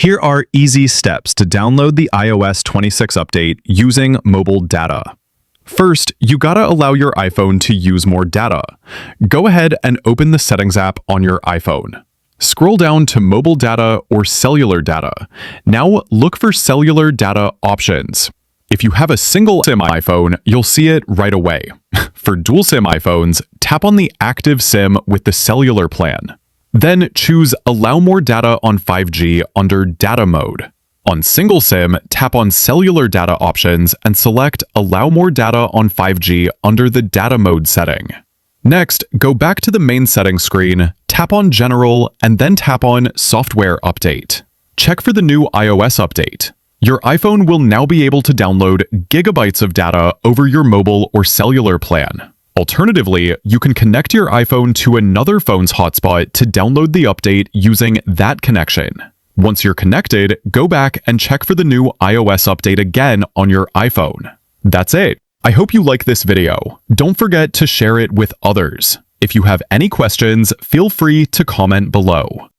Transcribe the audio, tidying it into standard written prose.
Here are easy steps to download the iOS 26 update using mobile data. First, you gotta allow your iPhone to use more data. Go ahead and open the Settings app on your iPhone. Scroll down to Mobile Data or Cellular Data. Now look for Cellular Data options. If you have a single SIM iPhone, you'll see it right away. For dual SIM iPhones, tap on the active SIM with the cellular plan. Then choose Allow More Data on 5G under Data Mode. On single SIM, tap on Cellular Data options and select Allow More Data on 5G under the Data Mode setting. Next, go back to the main settings screen, tap on General, and then tap on Software Update. Check for the new iOS update. Your iPhone will now be able to download gigabytes of data over your mobile or cellular plan. Alternatively, you can connect your iPhone to another phone's hotspot to download the update using that connection. Once you're connected, go back and check for the new iOS update again on your iPhone. That's it. I hope you like this video. Don't forget to share it with others. If you have any questions, feel free to comment below.